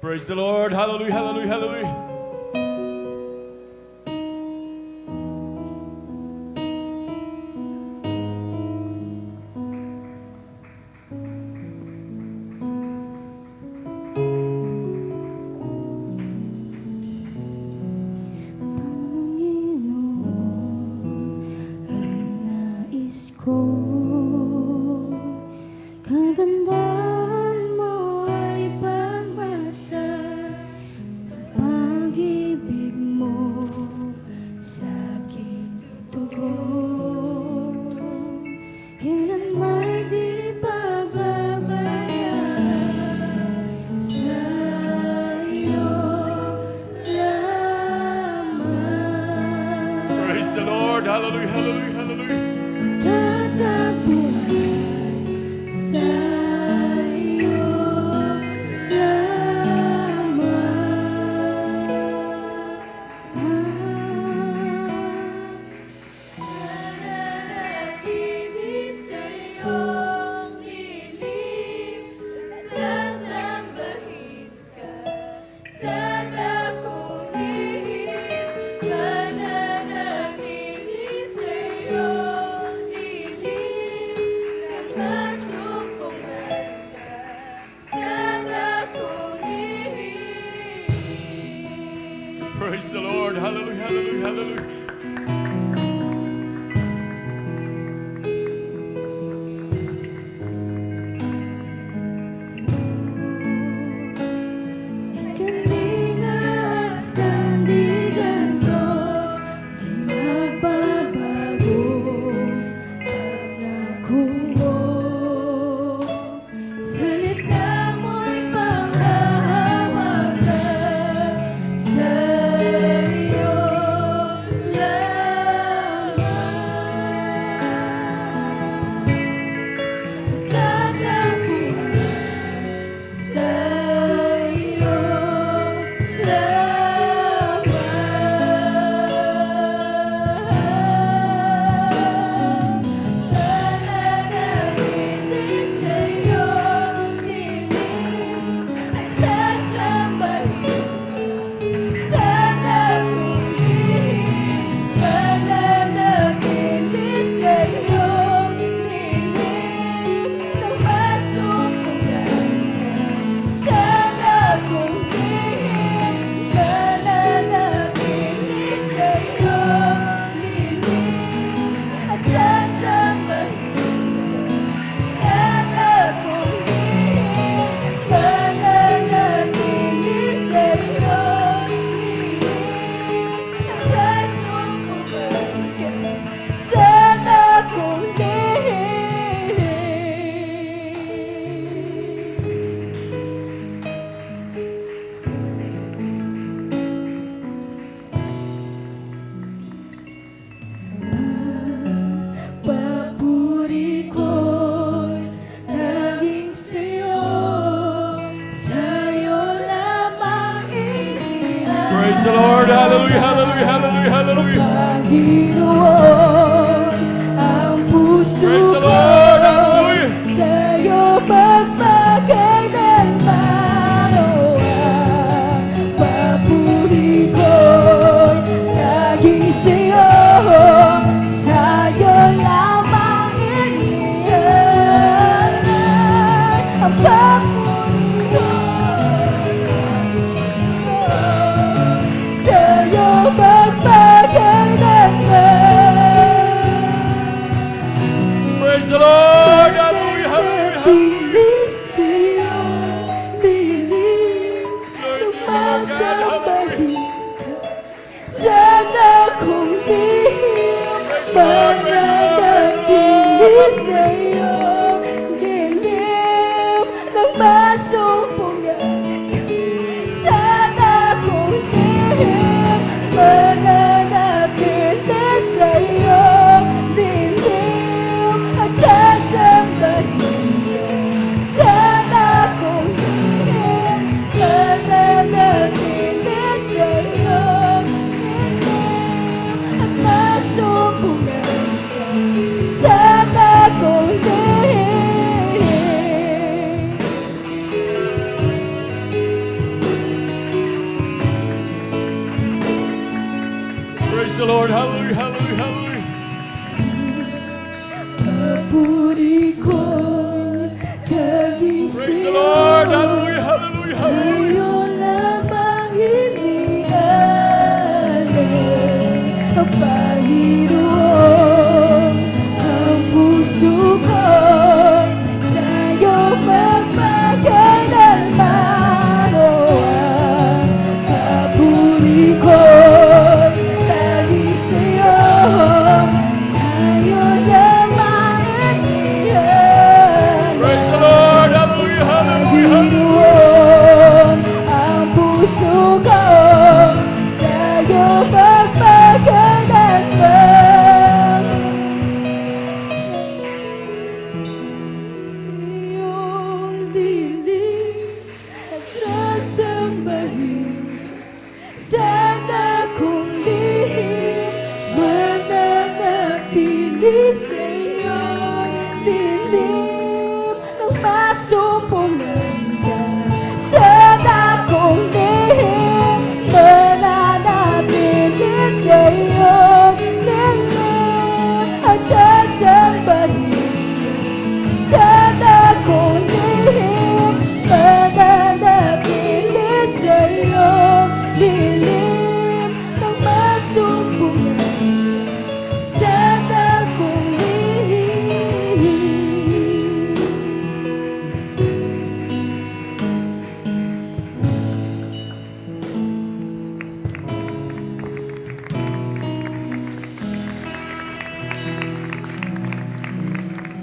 Praise the Lord. Hallelujah, hallelujah, hallelujah. Kagandahan mo ay pagmasdan sa pag-ibig mo sa aking tugon. Kailanman di pababayaan sa iyo lamang. Praise the Lord. Hallelujah, hallelujah, hallelujah. Tatapunan sa iyo lamang. Nananatili sa iyong dilim, sasambahin ka sa dakong lihim. Mananatili sa iyong dilim, nakasumpungan ka sa dakong lihim. Praise the Lord. Hallelujah, hallelujah, hallelujah. Kalinga at sandigan ko, di magbabago pangako mo. Salita mo'y panghahawakan sa iyo lamang. Tatapunan sa iyo lamang. Nananatili sa iyong dilim, at sasambahin ka sa dakong lihim. Mananatili sa iyong dilim, nang masumpungan ka sa dakong lihim. Mananatili sa iyong dilim, at sasambahin ka sa dakong lihim. Mananatili sa iyong dilim, at sasumpungan ka sa dakong lihim. Papuri ko'y laging sa'yo lamang iniaan. Praise the Lord. Hallelujah, hallelujah, hallelujah, hallelujah. Panginoon, ang puso Praise the ko Lord. Hallelujah. sa'yo magpakailanman. O ang papuri ko'y laging sa'yo lamang iniaalay. Ang papuri ko'y sa'yo magpakailanman. Praise the Lord. Hallelujah, hallelujah, hallelujah. Nananatili sa iyong dilim, lumasambahin ka sa dakong lihim. Mananatili sa iyong dilim, nang masumpungan ka sa dakong lihim. Mananatili sa iyong dilim, at sasambahin ka sa dakong lihim. Mananatili sa iyong dilim, at masumpungan ka sa dakong lihim. Praise the Lord. Hallelujah, hallelujah, hallelujah.